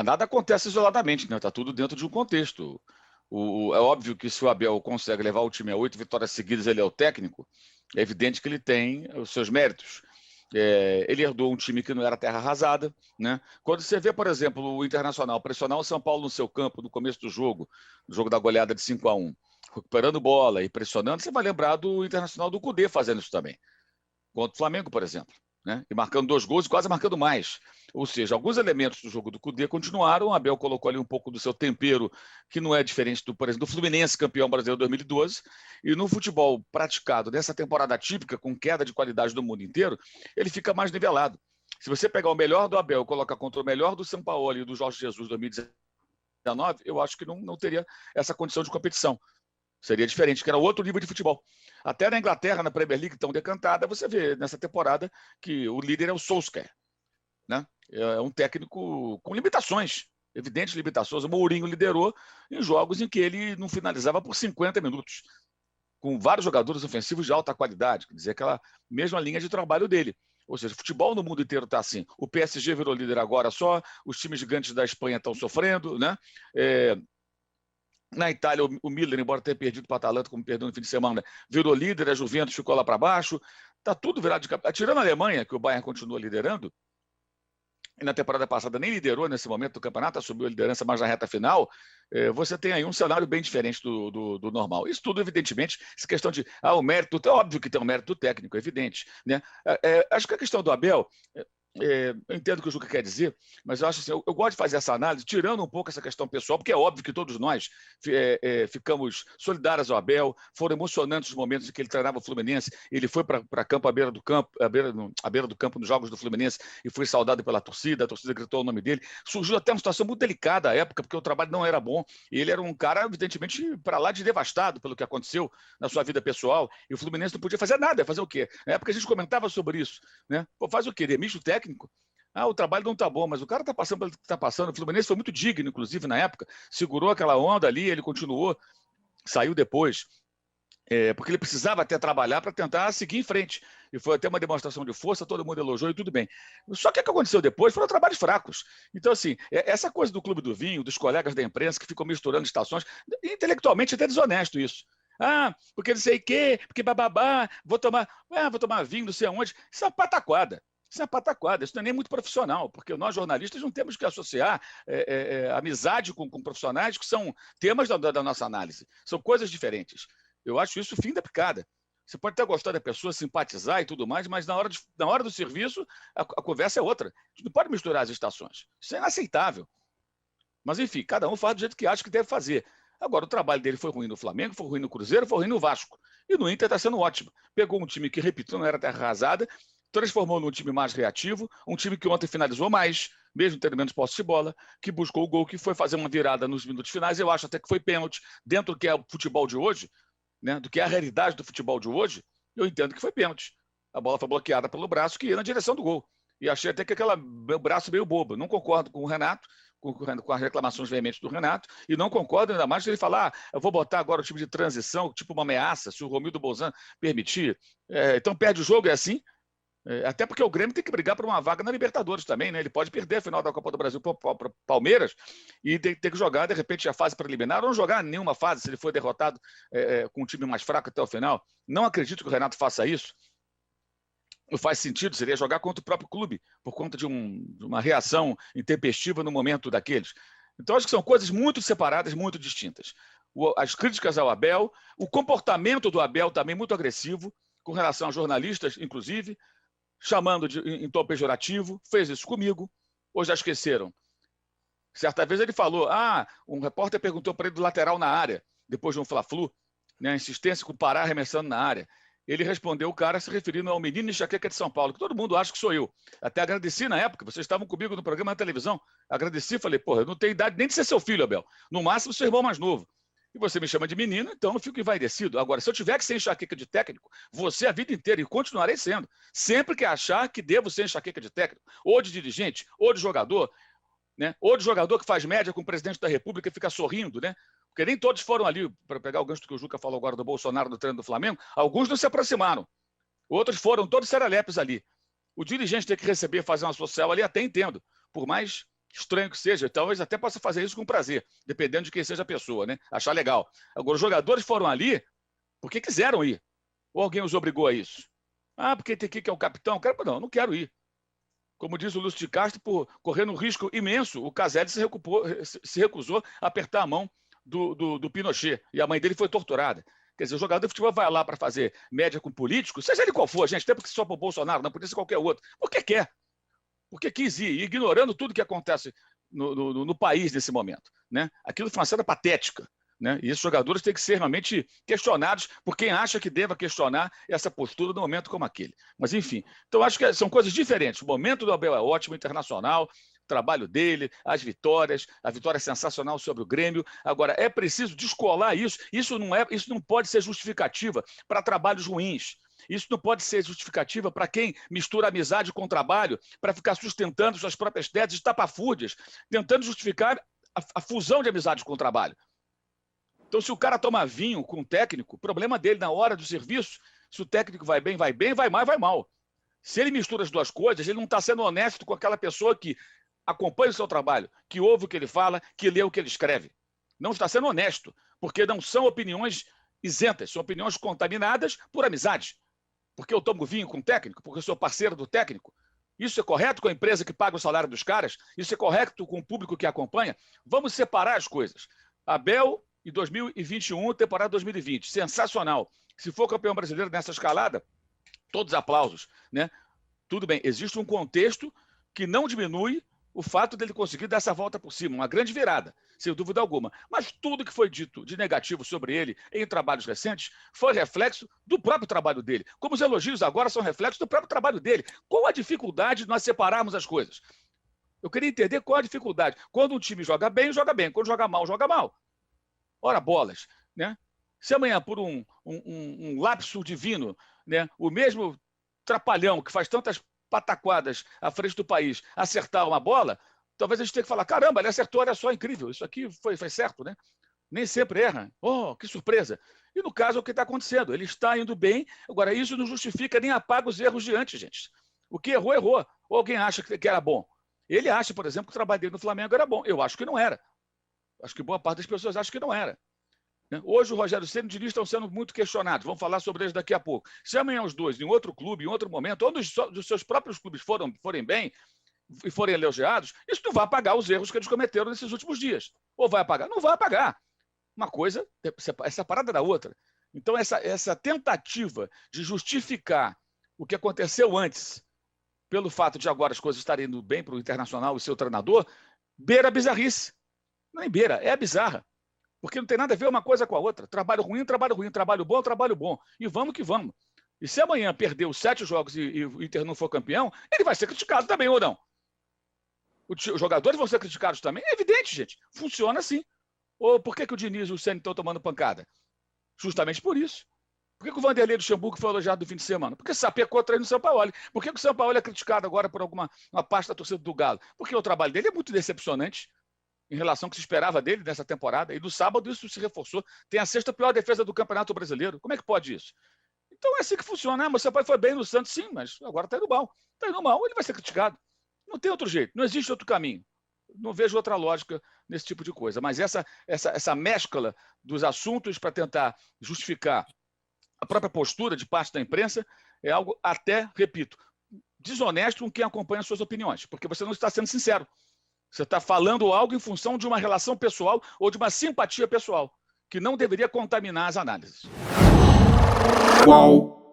Nada acontece isoladamente, né? Está tudo dentro de um contexto. É óbvio que se o Abel consegue levar o time a 8 vitórias seguidas, ele é o técnico, é evidente que ele tem os seus méritos. Ele herdou um time que não era terra arrasada, né? Quando você vê, por exemplo, o Internacional pressionar o São Paulo no seu campo no começo do jogo, no jogo da goleada de 5-1, recuperando bola e pressionando, você vai lembrar do Internacional do Cudê fazendo isso também. Contra o Flamengo, por exemplo, né? E marcando 2 gols e quase marcando mais. Ou seja, alguns elementos do jogo do Cudê continuaram. O Abel colocou ali um pouco do seu tempero, que não é diferente, por exemplo, do Fluminense, campeão brasileiro 2012. E no futebol praticado nessa temporada típica, com queda de qualidade do mundo inteiro, ele fica mais nivelado. Se você pegar o melhor do Abel e colocar contra o melhor do Sampaoli e do Jorge Jesus 2019, eu acho que não teria essa condição de competição. Seria diferente, que era outro nível de futebol. Até na Inglaterra, na Premier League, tão decantada, você vê nessa temporada que o líder é o Solskjaer, né? É um técnico com limitações, evidentes limitações. O Mourinho liderou em jogos em que ele não finalizava por 50 minutos, com vários jogadores ofensivos de alta qualidade, quer dizer, aquela mesma linha de trabalho dele. Ou seja, o futebol no mundo inteiro está assim. O PSG virou líder agora só, os times gigantes da Espanha estão sofrendo, né? Na Itália, o Milan, embora tenha perdido para a Atalanta, como perdeu no fim de semana, virou líder, a Juventus ficou lá para baixo. Está tudo virado de cabeça. Tirando a Alemanha, que o Bayern continua liderando, e na temporada passada nem liderou nesse momento do campeonato, assumiu a liderança mais na reta final, você tem aí um cenário bem diferente do normal. Isso tudo, evidentemente, essa questão de o mérito, é óbvio que tem um mérito técnico, é evidente. Né? Acho que a questão do Abel... eu entendo o que o Juca quer dizer, mas eu acho assim, eu gosto de fazer essa análise, tirando um pouco essa questão pessoal, porque é óbvio que todos nós ficamos solidários ao Abel, foram emocionantes os momentos em que ele treinava o Fluminense, ele foi para campo, à beira do campo nos jogos do Fluminense, e foi saudado pela torcida, a torcida gritou o nome dele, surgiu até uma situação muito delicada à época, porque o trabalho não era bom, e ele era um cara, evidentemente, para lá de devastado pelo que aconteceu na sua vida pessoal, e o Fluminense não podia fazer nada, fazer o quê? Na época a gente comentava sobre isso, né? Pô, faz o quê? Demite o técnico? O trabalho não está bom, mas o cara está passando pelo que está passando. O Fluminense foi muito digno, inclusive, na época. Segurou aquela onda ali, ele continuou, saiu depois, porque ele precisava até trabalhar para tentar seguir em frente. E foi até uma demonstração de força, todo mundo elogiou e tudo bem. Só que o que aconteceu depois foram trabalhos fracos. Então, assim, essa coisa do Clube do Vinho, dos colegas da imprensa que ficam misturando estações, intelectualmente até desonesto isso. Porque não sei o quê, porque bababá, vou tomar vinho, não sei aonde. Isso é uma pataquada. Isso é pataquada, isso não é nem muito profissional, porque nós jornalistas não temos que associar amizade com profissionais que são temas da nossa análise. São coisas diferentes. Eu acho isso fim da picada. Você pode até gostar da pessoa, simpatizar e tudo mais, mas na hora do serviço, a conversa é outra. A gente não pode misturar as estações. Isso é inaceitável. Mas, enfim, cada um faz do jeito que acha que deve fazer. Agora, o trabalho dele foi ruim no Flamengo, foi ruim no Cruzeiro, foi ruim no Vasco. E no Inter está sendo ótimo. Pegou um time que, repito, não era terra arrasada, transformou num time mais reativo, um time que ontem finalizou mais, mesmo tendo menos posse de bola, que buscou o gol, que foi fazer uma virada nos minutos finais. Eu acho até que foi pênalti, dentro do que é o futebol de hoje, né, do que é a realidade do futebol de hoje, eu entendo que foi pênalti. A bola foi bloqueada pelo braço que ia na direção do gol. E achei até que aquele braço meio bobo. Não concordo com o Renato, com as reclamações veementes do Renato, e não concordo ainda mais que ele falar, eu vou botar agora o time de transição, tipo uma ameaça, se o Romildo Bolzan permitir. Então perde o jogo, é assim? Até porque o Grêmio tem que brigar por uma vaga na Libertadores também, né? Ele pode perder a final da Copa do Brasil para o Palmeiras e ter que jogar, de repente, a fase preliminar, ou não jogar nenhuma fase, se ele for derrotado com um time mais fraco até o final. Não acredito que o Renato faça isso. Não faz sentido, seria jogar contra o próprio clube, por conta de uma reação intempestiva no momento daqueles. Então, acho que são coisas muito separadas, muito distintas. As críticas ao Abel, o comportamento do Abel também muito agressivo, com relação a jornalistas, inclusive, chamando em tom pejorativo, fez isso comigo, ou já esqueceram? Certa vez ele falou, um repórter perguntou para ele do lateral na área, depois de um Fla-Flu, né, insistência com o Pará arremessando na área. Ele respondeu o cara se referindo ao menino enxaqueca de São Paulo, que todo mundo acha que sou eu. Até agradeci na época, vocês estavam comigo no programa da televisão, agradeci, falei, porra, eu não tenho idade nem de ser seu filho, Abel, no máximo seu irmão mais novo. E você me chama de menino, então eu fico envaidecido. Agora, se eu tiver que ser enxaqueca de técnico, você a vida inteira, e continuarei sendo. Sempre que achar que devo ser enxaqueca de técnico, ou de dirigente, ou de jogador, né? Ou de jogador que faz média com o presidente da República e fica sorrindo, né? Porque nem todos foram ali, para pegar o gancho que o Juca falou agora do Bolsonaro no treino do Flamengo, alguns não se aproximaram. Outros foram todos serelepes ali. O dirigente tem que receber, fazer uma social ali, até entendo. Por mais estranho que seja, talvez até possa fazer isso com prazer, dependendo de quem seja a pessoa, né? Achar legal. Agora, os jogadores foram ali porque quiseram ir. Ou alguém os obrigou a isso? Ah, porque tem que é o capitão. Não quero ir. Como diz o Lúcio de Castro, por correndo um risco imenso, o Caselli se recusou a apertar a mão do Pinochet, e a mãe dele foi torturada. Quer dizer, o jogador de futebol vai lá para fazer média com político, seja ele qual for, gente, até porque só para o Bolsonaro, não podia ser qualquer outro, porque quer, porque quis ir, ignorando tudo que acontece no país nesse momento. Né? Aquilo foi uma cena patética. Né? E esses jogadores têm que ser realmente questionados por quem acha que deva questionar essa postura num momento como aquele. Mas, enfim, então acho que são coisas diferentes. O momento do Abel é ótimo, internacional, o trabalho dele, as vitórias, a vitória sensacional sobre o Grêmio. Agora, é preciso descolar isso. Isso não pode ser justificativa para trabalhos ruins. Isso não pode ser justificativa para quem mistura amizade com trabalho para ficar sustentando suas próprias teses estapafúrdias, tentando justificar a fusão de amizade com o trabalho. Então, se o cara toma vinho com o técnico, o problema dele na hora do serviço, se o técnico vai bem, vai mal, vai mal. Se ele mistura as duas coisas, ele não está sendo honesto com aquela pessoa que acompanha o seu trabalho, que ouve o que ele fala, que lê o que ele escreve. Não está sendo honesto, porque não são opiniões isentas, são opiniões contaminadas por amizade. Porque eu tomo vinho com o técnico, porque eu sou parceiro do técnico. Isso é correto com a empresa que paga o salário dos caras? Isso é correto com o público que acompanha? Vamos separar as coisas. Abel e 2021, temporada 2020. Sensacional. Se for campeão brasileiro nessa escalada, todos aplausos. Né? Tudo bem, existe um contexto que não diminui o fato dele conseguir dar essa volta por cima, uma grande virada, sem dúvida alguma. Mas tudo que foi dito de negativo sobre ele em trabalhos recentes foi reflexo do próprio trabalho dele. Como os elogios agora são reflexos do próprio trabalho dele. Qual a dificuldade de nós separarmos as coisas? Eu queria entender qual a dificuldade. Quando um time joga bem, joga bem. Quando joga mal, joga mal. Ora, bolas, né? Se amanhã, por um lapso divino, né, o mesmo trapalhão que faz tantas pataquadas à frente do país acertar uma bola, talvez a gente tenha que falar, caramba, ele acertou, olha só, incrível, isso aqui foi certo, né? Nem sempre erra. Oh, que surpresa. E no caso é o que está acontecendo, ele está indo bem, agora isso não justifica nem apaga os erros de antes, gente. O que errou, errou. Ou alguém acha que era bom. Ele acha, por exemplo, que o trabalho dele no Flamengo era bom. Eu acho que não era. Acho que boa parte das pessoas acha que não era. Hoje o Rogério Ceni e o Diniz estão sendo muito questionados. Vamos falar sobre eles daqui a pouco. Se amanhã os dois, em outro clube, em outro momento, ou dos seus próprios clubes forem bem e forem elogiados, isso não vai apagar os erros que eles cometeram nesses últimos dias. Ou vai apagar? Não vai apagar. Uma coisa é separada da outra. Então, essa tentativa de justificar o que aconteceu antes, pelo fato de agora as coisas estarem indo bem para o Internacional e seu treinador, beira a bizarrice. Não é beira, é bizarra. Porque não tem nada a ver uma coisa com a outra. Trabalho ruim, trabalho ruim. Trabalho bom, trabalho bom. E vamos que vamos. E se amanhã perder os 7 jogos e o Inter não for campeão, ele vai ser criticado também, ou não? Os jogadores vão ser criticados também? É evidente, gente. Funciona assim. Ou por que o Diniz e o Ceni estão tomando pancada? Justamente por isso. Por que o Vanderlei Luxemburgo foi elogiado no fim de semana? Porque sapecou atrás no Sampaoli. Por que o Sampaoli é criticado agora por uma parte da torcida do Galo? Porque o trabalho dele é muito decepcionante em relação ao que se esperava dele nessa temporada. E no sábado isso se reforçou. Tem a 6ª pior defesa do Campeonato Brasileiro. Como é que pode isso? Então é assim que funciona. Mas o Sampaoli foi bem no Santos, sim, mas agora está indo mal. Está indo mal, ele vai ser criticado. Não tem outro jeito, não existe outro caminho. Não vejo outra lógica nesse tipo de coisa. Mas essa mescla dos assuntos para tentar justificar a própria postura de parte da imprensa é algo até, repito, desonesto com quem acompanha suas opiniões, porque você não está sendo sincero. Você está falando algo em função de uma relação pessoal ou de uma simpatia pessoal, que não deveria contaminar as análises. Uau!